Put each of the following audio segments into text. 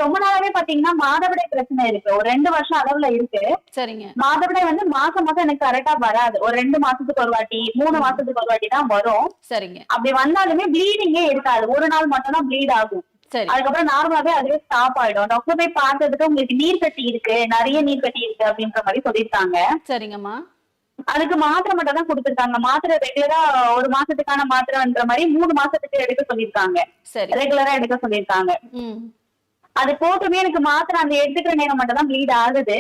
ரொம்ப நாளாவே பாத்தீங்கன்னா மாதவிடாய் பிரச்சனை இருக்கு. ஒரு 2 வருஷம் அளவுல இருக்கு. சரிங்க. மாதவிடாய் வந்து மாசம் மாசம் எனக்கு கரெக்டா வராது. ஒரு 2 மாசத்துக்கு ஒரு வாட்டி, 3 மாசத்துக்கு ஒரு வாட்டி தான் வரும். சரிங்க. அப்படி வந்தாலுமே ப்ளீடிங்கே இருக்காது. ஒரு நாள் மட்டும் தான் ப்ளீட் ஆகும். சரி. அதுக்கப்புறம் நார்மலாவே அதுவே ஸ்டாப் ஆயிடும். டாக்டர் போய் பார்த்ததுக்கு உங்களுக்கு நீர் கட்டி இருக்கு, நிறைய நீர் கட்டி இருக்கு அப்படின்ற மாதிரி சொல்லியிருக்காங்க. சரிங்கம்மா. அதுக்கு மாத்திரை மட்டும் தான் கொடுத்திருக்காங்க. மாத்திரை ரெகுலரா ஒரு மாசத்துக்கான மாத்திரைன்ற மாதிரி 3 மாசத்துக்கு எடுக்க சொல்லியிருக்காங்க. சரி. ரெகுலரா எடுக்க சொல்லியிருக்காங்க. அது போட்டுமே எனக்கு மாத்திரை அந்த எடுத்துக்கிற நேரம் மட்டும் தான் ப்ளீட் ஆகுது.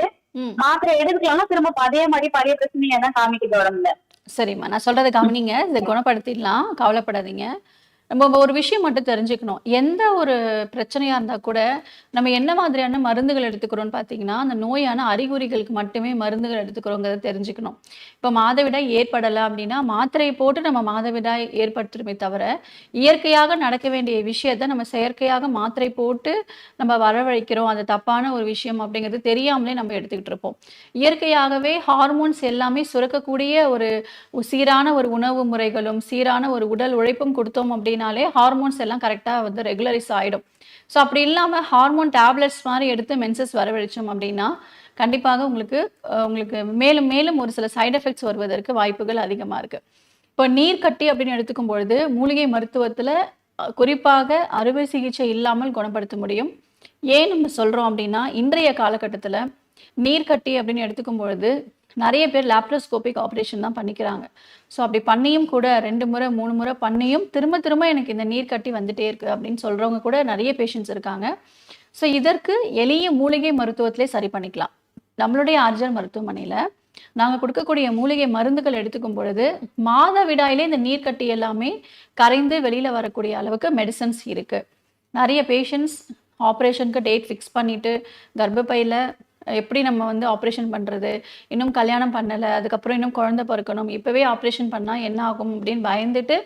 மாத்திரை எடுத்துக்கலாம் திரும்ப அதே மாதிரி பழைய பிரச்சனையை தான் காமிக்குது உடம்புல. சரிம்மா, நான் சொல்றதை கவனிங்க. இதை குணப்படுத்திடலாம், கவலைப்படாதீங்க. நம்ம ஒரு விஷயம் மட்டும் தெரிஞ்சுக்கணும். எந்த ஒரு பிரச்சனையா இருந்தா கூட நம்ம என்ன மாதிரியான மருந்துகள் எடுத்துக்கிறோம்னு பார்த்தீங்கன்னா, அந்த நோயான அறிகுறிகளுக்கு மட்டுமே மருந்துகள் எடுத்துக்கிறோங்கிறத தெரிஞ்சுக்கணும். இப்போ மாதவிடாய் ஏற்படலை அப்படின்னா மாத்திரையை போட்டு நம்ம மாதவிடாய் ஏற்படுத்துறோமே தவிர, இயற்கையாக நடக்க வேண்டிய விஷயத்த நம்ம செயற்கையாக மாத்திரை போட்டு நம்ம வரவழைக்கிறோம். அது தப்பான ஒரு விஷயம் அப்படிங்கிறது தெரியாமலே நம்ம எடுத்துக்கிட்டு இருப்போம். இயற்கையாகவே ஹார்மோன்ஸ் எல்லாமே சுரக்கக்கூடிய ஒரு சீரான ஒரு உணவு முறைகளும் சீரான ஒரு உடல் உழைப்பும் கொடுத்தோம் அப்படின்னாலே ஹார்மோன்ஸ் எல்லாம் கரெக்டாக வந்து ரெகுலரைஸ் ஆகிடும். ஸோ அப்படி இல்லாமல் ஹார்மோன் டேப்லெட்ஸ் மாதிரி எடுத்து மென்சஸ் வரவழைச்சோம் அப்படின்னா கண்டிப்பாக உங்களுக்கு மேலும் மேலும் ஒரு சில சைடு எஃபெக்ட்ஸ் வருவதற்கு வாய்ப்புகள் அதிகமாக இருக்குது. இப்போ நீர்க்கட்டி அப்படின்னு எடுத்துக்கும் பொழுது மூலிகை மருத்துவத்தில் குறிப்பாக அறுவை சிகிச்சை இல்லாமல் குணப்படுத்த முடியும். ஏன் நம்ம சொல்கிறோம் அப்படின்னா, இன்றைய காலகட்டத்தில் நீர்க்கட்டி அப்படின்னு எடுத்துக்கும் பொழுது நிறைய பேர் லேப்ரோஸ்கோபிக் ஆப்ரேஷன் தான் பண்ணிக்கிறாங்க. ஸோ அப்படி பண்ணியும் கூட 2 முறை 3 முறை பண்ணியும் திரும்ப திரும்ப எனக்கு இந்த நீர் கட்டி வந்துட்டே இருக்குது அப்படின்னு சொல்கிறவங்க கூட நிறைய பேஷண்ட்ஸ் இருக்காங்க. ஸோ இதற்கு எளிய மூலிகை மருத்துவத்திலே சரி பண்ணிக்கலாம். நம்மளுடைய ஆர்ஜர் மருத்துவமனையில் நாங்கள் கொடுக்கக்கூடிய மூலிகை மருந்துகள் எடுத்துக்கும் பொழுது மாதவிடாயிலே இந்த நீர்க்கட்டி எல்லாமே கரைந்து வெளியில் வரக்கூடிய அளவுக்கு மெடிசன்ஸ் இருக்குது. நிறைய பேஷண்ட்ஸ் ஆப்ரேஷனுக்கு டேட் ஃபிக்ஸ் பண்ணிவிட்டு கர்ப்பப்பையில் எப்படி நம்ம வந்து ஆப்ரேஷன் பண்ணுறது, இன்னும் கல்யாணம் பண்ணலை, அதுக்கப்புறம் இன்னும் குழந்தை பிறக்கணும், இப்போவே ஆப்ரேஷன் பண்ணால் என்ன ஆகும் அப்படின்னு பயந்துட்டு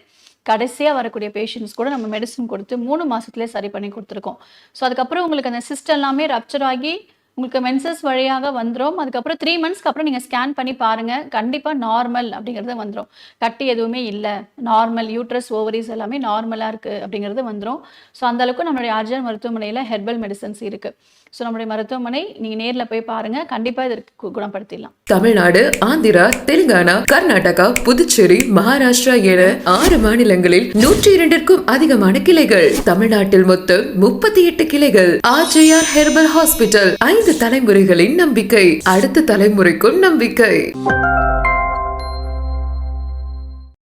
கடைசியாக வரக்கூடிய பேஷண்ட்ஸ் கூட நம்ம மெடிசன் கொடுத்து 3 மாதத்துலேயே சரி பண்ணி கொடுத்துருக்கோம். ஸோ அதுக்கப்புறம் உங்களுக்கு அந்த சிஸ்ட் எல்லாமே ரப்சர் ஆகி உங்களுக்கு மென்சஸ் வழியாக வந்துடும். அதுக்கப்புறம் 3 மந்த்ஸ்க்கு அப்புறம் நீங்கள் ஸ்கேன் பண்ணி பாருங்கள், கண்டிப்பாக நார்மல் அப்படிங்கிறது வந்துடும். கட்டி எதுவுமே இல்லை, நார்மல் யூட்ரஸ் ஓவரிஸ் எல்லாமே நார்மலாக இருக்குது அப்படிங்கிறது வந்துடும். ஸோ அந்தளவுக்கு நம்மளுடைய ஆர்ஜர் மருத்துவமனையில் ஹெர்பல் மெடிசன்ஸ் இருக்குது. ஸோ நம்மளுடைய மருத்துவமனை நீங்கள் நேரில் போய் பாருங்கள், கண்டிப்பாக இதற்கு குணப்படுத்திடலாம். தமிழ்நாடு, ஆந்திரா, தெலுங்கானா, கர்நாடகா, புதுச்சேரி, மகாராஷ்டிரா என 6 மாநிலங்களில் 102க்கும் அதிகமான கிளைகள். தமிழ்நாட்டில் மொத்தம் 38 கிளைகள். RJR ஹெர்பல் ஹாஸ்பிட்டல் 5 தலைமுறைகளின் நம்பிக்கை, அடுத்த தலைமுறைக்கும் நம்பிக்கை.